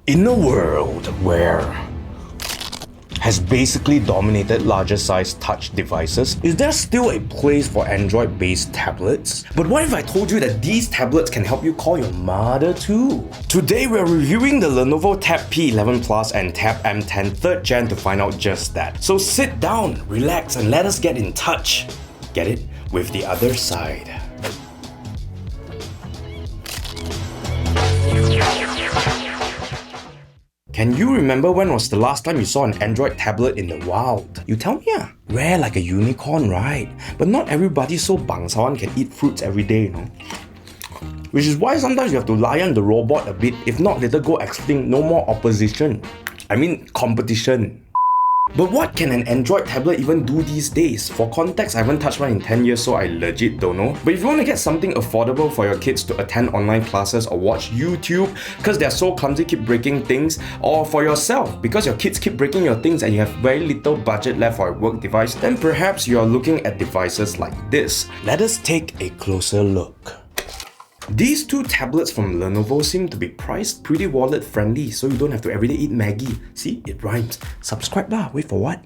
In a world where has basically dominated larger size touch devices, is there still a place for Android-based tablets? But what if I told you that these tablets can help you call your mother too? Today we're reviewing the Lenovo Tab P11 Plus and Tab M10 3rd Gen to find out just that. So sit down, relax, and let us get in touch. Get it? With the other side. Can you remember when was the last time you saw an Android tablet in the wild? You tell me rare like a unicorn, right? But not everybody so bangsawan can eat fruits every day, you know? Which is why sometimes you have to lion the robot a bit, if not later go extinct, no more opposition. I mean competition. But what can an Android tablet even do these days? For context, I haven't touched one in 10 years, so I legit don't know. But if you want to get something affordable for your kids to attend online classes or watch YouTube because they're so clumsy, keep breaking things, or for yourself because your kids keep breaking your things and you have very little budget left for a work device, then perhaps you're looking at devices like this. Let us take a closer look. These two tablets from Lenovo seem to be priced pretty wallet friendly, so you don't have to everyday eat Maggi. See, it rhymes. Subscribe lah, wait for what?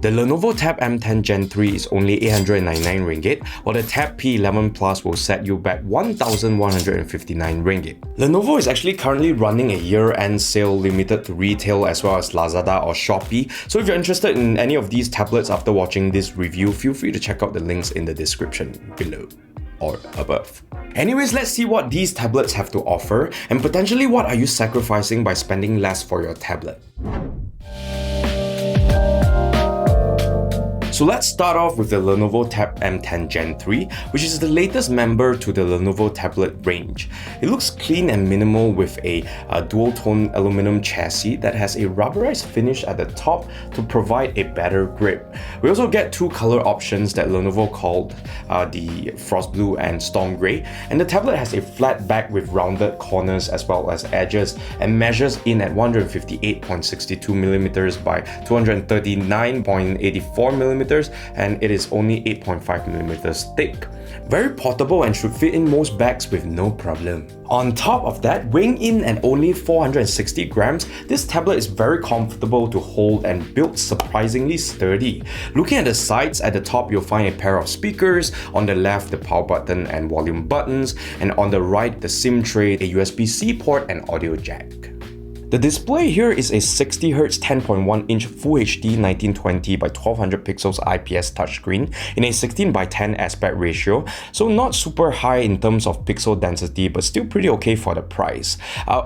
The Lenovo Tab M10 Gen 3 is only 899 ringgit, while the Tab P11 Plus will set you back 1,159 ringgit. Lenovo is actually currently running a year-end sale limited to retail as well as Lazada or Shopee, so if you're interested in any of these tablets after watching this review, feel free to check out the links in the description below or above. Anyways, let's see what these tablets have to offer and potentially what are you sacrificing by spending less for your tablet. So let's start off with the Lenovo Tab M10 Gen 3, which is the latest member to the Lenovo tablet range. It looks clean and minimal with a dual-tone aluminum chassis that has a rubberized finish at the top to provide a better grip. We also get two color options that Lenovo called the Frost Blue and Storm Grey, and the tablet has a flat back with rounded corners as well as edges and measures in at 158.62mm by 239.84mm, and it is only 8.5mm thick. Very portable and should fit in most bags with no problem. On top of that, weighing in at only 460 grams, this tablet is very comfortable to hold and built surprisingly sturdy. Looking at the sides, at the top you'll find a pair of speakers, on the left the power button and volume buttons, and on the right the SIM tray, a USB-C port and audio jack. The display here is a 60Hz 10.1-inch Full HD 1920 by 1200 pixels IPS touchscreen in a 16:10 aspect ratio, so not super high in terms of pixel density but still pretty okay for the price.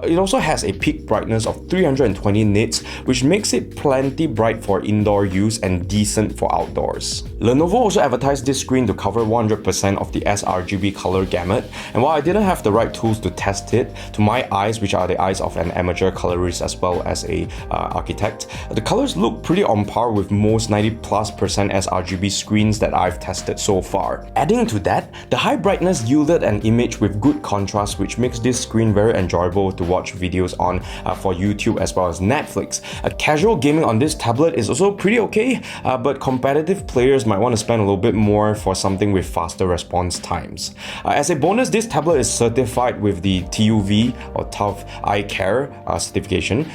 It also has a peak brightness of 320 nits, which makes it plenty bright for indoor use and decent for outdoors. Lenovo also advertised this screen to cover 100% of the sRGB color gamut, and while I didn't have the right tools to test it, to my eyes, which are the eyes of an amateur colorist as well as a architect, the colors look pretty on par with most 90+% sRGB screens that I've tested so far. Adding to that, the high brightness yielded an image with good contrast, which makes this screen very enjoyable to watch videos on for YouTube as well as Netflix. Casual gaming on this tablet is also pretty okay, but competitive players might want to spend a little bit more for something with faster response times. As a bonus, this tablet is certified with the TUV or TUV Eye Care certification.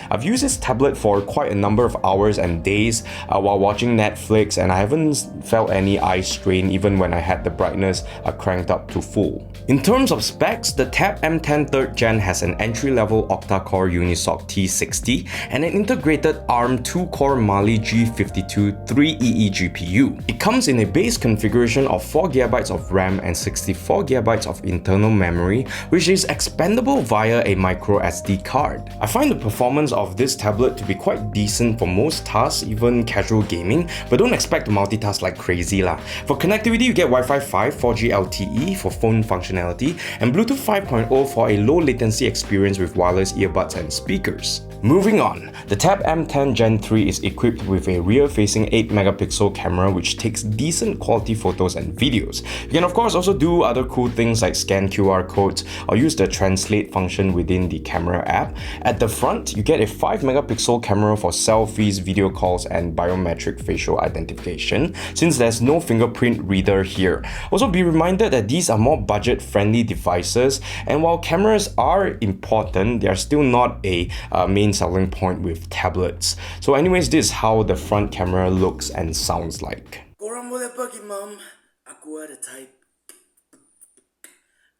I've used this tablet for quite a number of hours and days while watching Netflix, and I haven't felt any eye strain even when I had the brightness cranked up to full. In terms of specs, the Tab M10 3rd Gen has an entry-level octa-core Unisoc T60 and an integrated ARM 2-core Mali G52 3EE GPU. It comes in a base configuration of 4GB of RAM and 64GB of internal memory, which is expandable via a micro SD card. I find the performance of this tablet to be quite decent for most tasks, even casual gaming, but don't expect to multitask like crazy lah. For connectivity, you get Wi-Fi 5, 4G LTE for phone functionality, and Bluetooth 5.0 for a low latency experience with wireless earbuds and speakers. Moving on, the Tab M10 Gen 3 is equipped with a rear-facing 8-megapixel camera which takes decent quality photos and videos. You can of course also do other cool things like scan QR codes or use the translate function within the camera app. At the front, you get a 5-megapixel camera for selfies, video calls, and biometric facial identification, since there's no fingerprint reader here. Also be reminded that these are more budget-friendly devices, and while cameras are important, they are still not a main selling point with tablets. So anyways, this is how the front camera looks and sounds like. Korang boleh pergi, Mam. Aku ada type.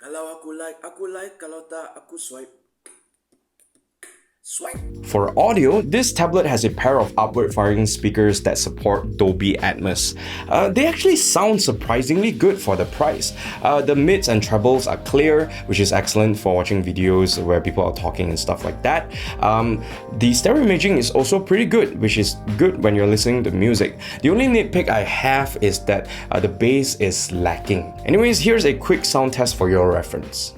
Kalau aku like. Kalau tak, aku swipe. For audio, this tablet has a pair of upward-firing speakers that support Dolby Atmos. They actually sound surprisingly good for the price. The mids and trebles are clear, which is excellent for watching videos where people are talking and stuff like that. The stereo imaging is also pretty good, which is good when you're listening to music. The only nitpick I have is that the bass is lacking. Anyways, here's a quick sound test for your reference.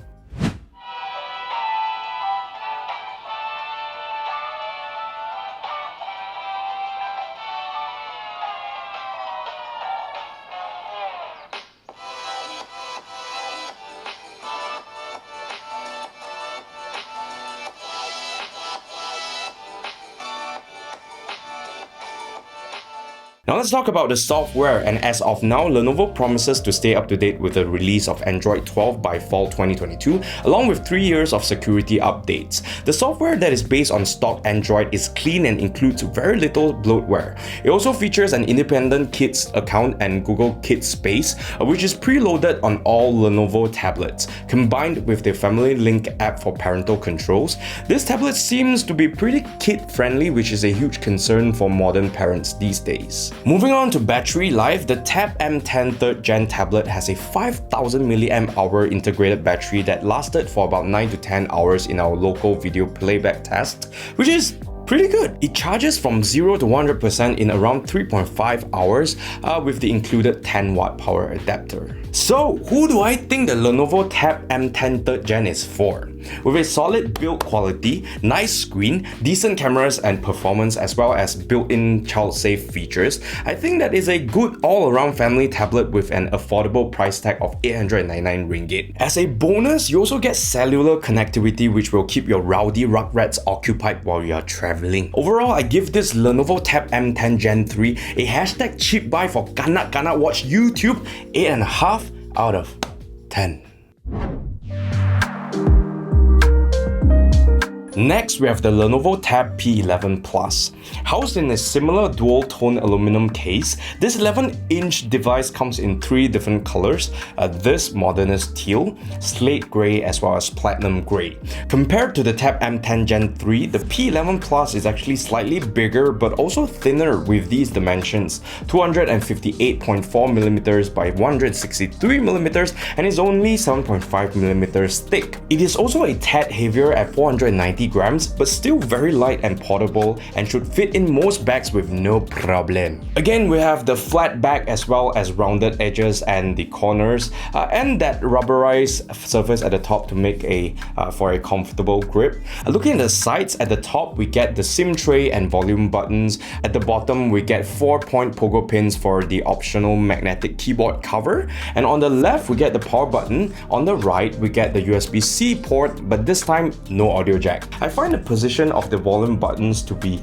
Now let's talk about the software, and as of now, Lenovo promises to stay up to date with the release of Android 12 by fall 2022, along with 3 years of security updates. The software that is based on stock Android is clean and includes very little bloatware. It also features an independent Kids account and Google Kids Space, which is preloaded on all Lenovo tablets. Combined with the Family Link app for parental controls, this tablet seems to be pretty kid-friendly, which is a huge concern for modern parents these days. Moving on to battery life, the Tab M10 3rd Gen tablet has a 5000 mAh integrated battery that lasted for about 9 to 10 hours in our local video playback test, which is pretty good. It charges from 0 to 100% in around 3.5 hours with the included 10-watt power adapter. So, who do I think the Lenovo Tab M10 3rd Gen is for? With a solid build quality, nice screen, decent cameras and performance, as well as built-in child-safe features, I think that is a good all-around family tablet with an affordable price tag of 899 ringgit. As a bonus, you also get cellular connectivity, which will keep your rowdy rugrats occupied while you are traveling. Overall, I give this Lenovo Tab M10 Gen 3 a hashtag cheap buy for kanak-kanak watch YouTube 8.5 out of 10. Next, we have the Lenovo Tab P11 Plus. Housed in a similar dual-tone aluminum case, this 11-inch device comes in 3 different colors, this modernist teal, slate grey, as well as platinum grey. Compared to the Tab M10 Gen 3, the P11 Plus is actually slightly bigger but also thinner with these dimensions, 258.4mm by 163mm, and is only 7.5mm thick. It is also a tad heavier at 490 grams, but still very light and portable and should fit in most bags with no problem. Again, we have the flat back as well as rounded edges and the corners, and that rubberized surface at the top to make for a comfortable grip. Looking at the sides, at the top we get the SIM tray and volume buttons. At the bottom we get 4-point pogo pins for the optional magnetic keyboard cover, and on the left we get the power button. On the right we get the USB-C port, but this time no audio jack. I find the position of the volume buttons to be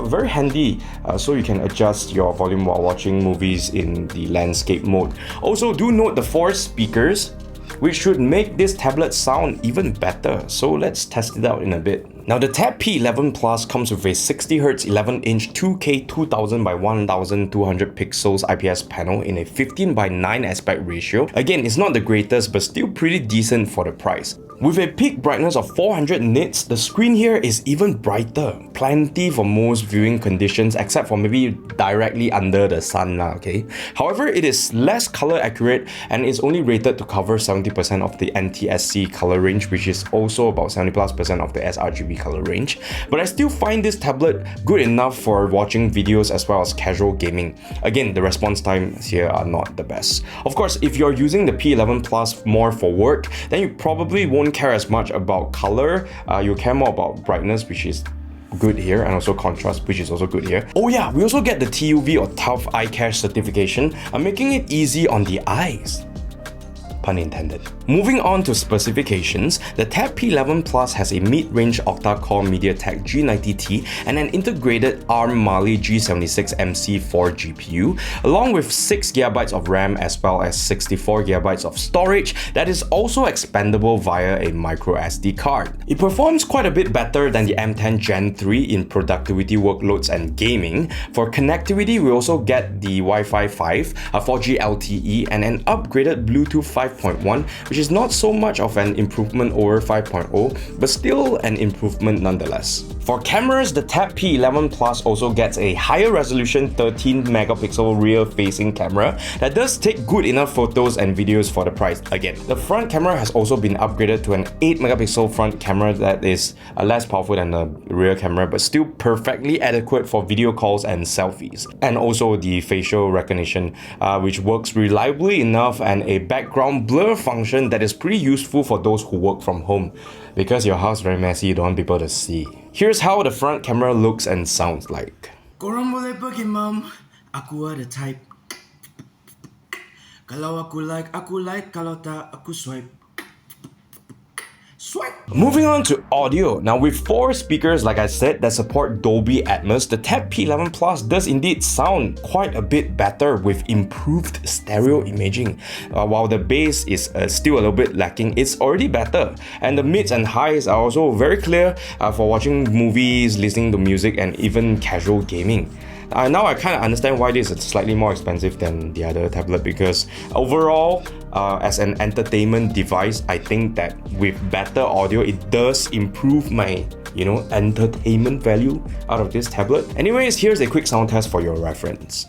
very handy, so you can adjust your volume while watching movies in the landscape mode. Also, do note the 4 speakers, which should make this tablet sound even better, so let's test it out in a bit. Now, the Tab P11 Plus comes with a 60Hz 11-inch 2K 2000 by 1200 pixels IPS panel in a 15 by 9 aspect ratio. Again, it's not the greatest, but still pretty decent for the price. With a peak brightness of 400 nits, the screen here is even brighter. Plenty for most viewing conditions, except for maybe directly under the sun, okay? However, it is less color accurate and is only rated to cover 70% of the NTSC color range, which is also about 70+% of the sRGB color range. But I still find this tablet good enough for watching videos as well as casual gaming. Again, the response times here are not the best. Of course, if you're using the P11 Plus more for work, then you probably won't care as much about color. You'll care more about brightness, which is good here, and also contrast, which is also good here. Oh yeah, we also get the TUV or Tough Eye Care certification, making it easy on the eyes. Pun intended. Moving on to specifications, the Tab P11 Plus has a mid-range octa-core MediaTek G90T and an integrated ARM Mali G76MC4 GPU, along with 6GB of RAM as well as 64GB of storage that is also expandable via a micro SD card. It performs quite a bit better than the M10 Gen 3 in productivity workloads and gaming. For connectivity, we also get the Wi-Fi 5, a 4G LTE, and an upgraded Bluetooth 5.1, which is not so much of an improvement over 5.0, but still an improvement nonetheless. For cameras, the Tab P11 Plus also gets a higher resolution 13-megapixel rear-facing camera that does take good enough photos and videos for the price. Again, the front camera has also been upgraded to an 8-megapixel front camera that is less powerful than the rear camera, but still perfectly adequate for video calls and selfies. And also the facial recognition, which works reliably enough, and a background blur function that is pretty useful for those who work from home. Because your house is very messy, you don't want people to see. Here's how the front camera looks and sounds like. Korang boleh pergi, Mom. Aku ada type. Kalau aku like, kalau tak, aku swipe. Moving on to audio. Now with 4 speakers, like I said, that support Dolby Atmos, the Tab P11 Plus does indeed sound quite a bit better with improved stereo imaging. While the bass is still a little bit lacking, it's already better. And the mids and highs are also very clear for watching movies, listening to music, and even casual gaming. Now I kind of understand why this is slightly more expensive than the other tablet, because overall, as an entertainment device, I think that with better audio, it does improve my, entertainment value out of this tablet. Anyways, here's a quick sound test for your reference.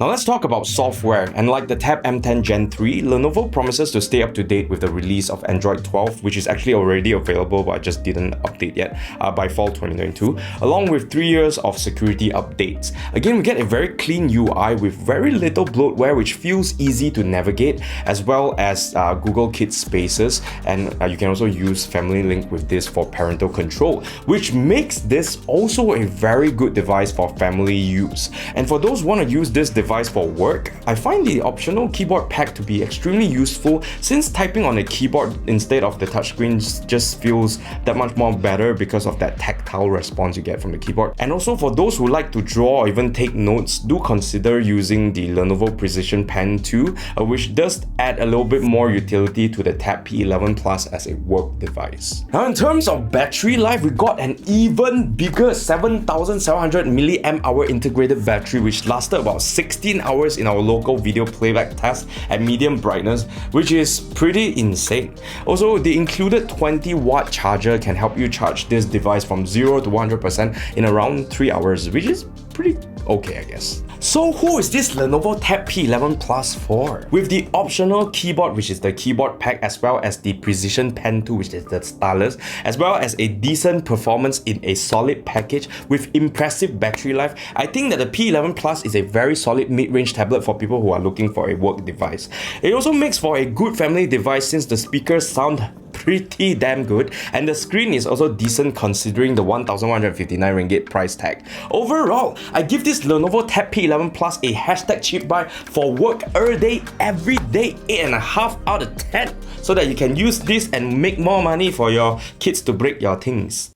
Now let's talk about software, and like the Tab M10 Gen 3, Lenovo promises to stay up to date with the release of Android 12, which is actually already available but I just didn't update yet, by fall 2022, along with 3 years of security updates. Again, we get a very clean UI with very little bloatware, which feels easy to navigate, as well as Google Kids Spaces, and you can also use Family Link with this for parental control, which makes this also a very good device for family use. And for those who want to use this device for work, I find the optional keyboard pack to be extremely useful, since typing on a keyboard instead of the touchscreen just feels that much more better because of that tactile response you get from the keyboard. And also for those who like to draw or even take notes, do consider using the Lenovo Precision Pen 2, which does add a little bit more utility to the Tab P11 Plus as a work device. Now in terms of battery life, we got an even bigger 7700 mAh integrated battery, which lasted about 16 hours in our local video playback test at medium brightness, which is pretty insane. Also, the included 20-watt charger can help you charge this device from 0 to 100% in around 3 hours, which is pretty okay, I guess. So who is this Lenovo Tab P11 Plus for? With the optional keyboard, which is the keyboard pack, as well as the Precision Pen 2, which is the stylus, as well as a decent performance in a solid package with impressive battery life, I think that the P11 Plus is a very solid mid-range tablet for people who are looking for a work device. It also makes for a good family device since the speakers sound pretty damn good, and the screen is also decent considering the 1,159 ringgit price tag. Overall, I give this Lenovo Tab P11 Plus a cheap buy for work every day, 8.5 out of 10, so that you can use this and make more money for your kids to break your things.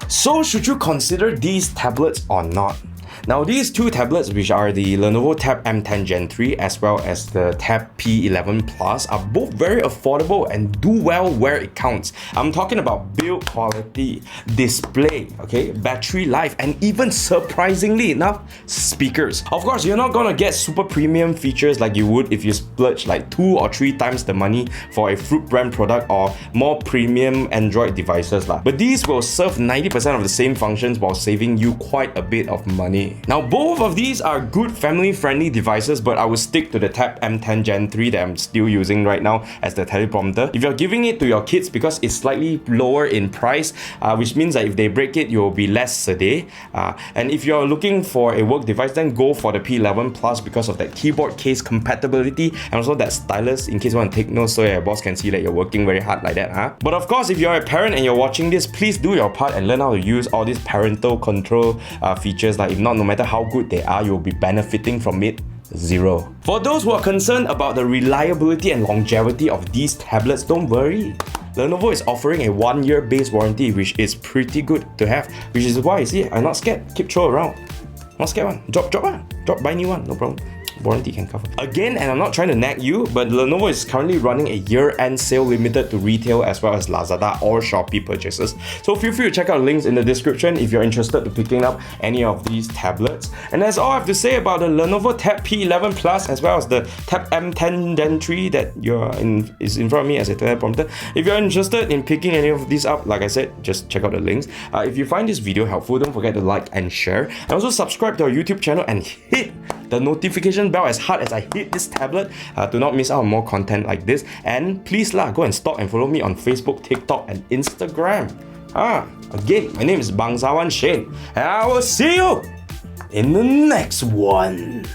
So should you consider these tablets or not? Now these two tablets, which are the Lenovo Tab M10 Gen 3 as well as the Tab P11 Plus, are both very affordable and do well where it counts. I'm talking about build quality, display, okay, battery life, and even surprisingly enough, speakers. Of course, you're not gonna get super premium features like you would if you splurge like 2 or 3 times the money for a Fruit brand product or more premium Android devices lah. But these will serve 90% of the same functions while saving you quite a bit of money. money. Now, both of these are good family-friendly devices, but I would stick to the Tab M10 Gen 3 that I'm still using right now as the teleprompter. If you're giving it to your kids because it's slightly lower in price, which means that if they break it, you'll be less a day. And if you're looking for a work device, then go for the P11 Plus because of that keyboard case compatibility and also that stylus in case you want to take notes so your boss can see that you're working very hard like that, huh? But of course, if you're a parent and you're watching this, please do your part and learn how to use all these parental control features. Like, if not, no matter how good they are, you'll be benefiting from it zero. For those who are concerned about the reliability and longevity of these tablets, don't worry. Lenovo is offering a 1-year base warranty, which is pretty good to have, which is why, you see, I'm not scared. Keep throw around. Not scared one. Drop, buy new one, no problem. Warranty can cover. Again, and I'm not trying to nag you, but Lenovo is currently running a year-end sale limited to retail as well as Lazada or Shopee purchases. So feel free to check out links in the description if you're interested to picking up any of these tablets. And that's all I have to say about the Lenovo Tab P11 Plus as well as the Tab M10 Gen 3 that is in front of me as a teleprompter. If you're interested in picking any of these up, like I said, just check out the links. If you find this video helpful, don't forget to like and share. And also subscribe to our YouTube channel and hit the notification bell as hard as I hit this tablet to not miss out on more content like this. And please go and stalk and follow me on Facebook, TikTok and Instagram. Again, my name is Bangsawan Shane and I will see you in the next one.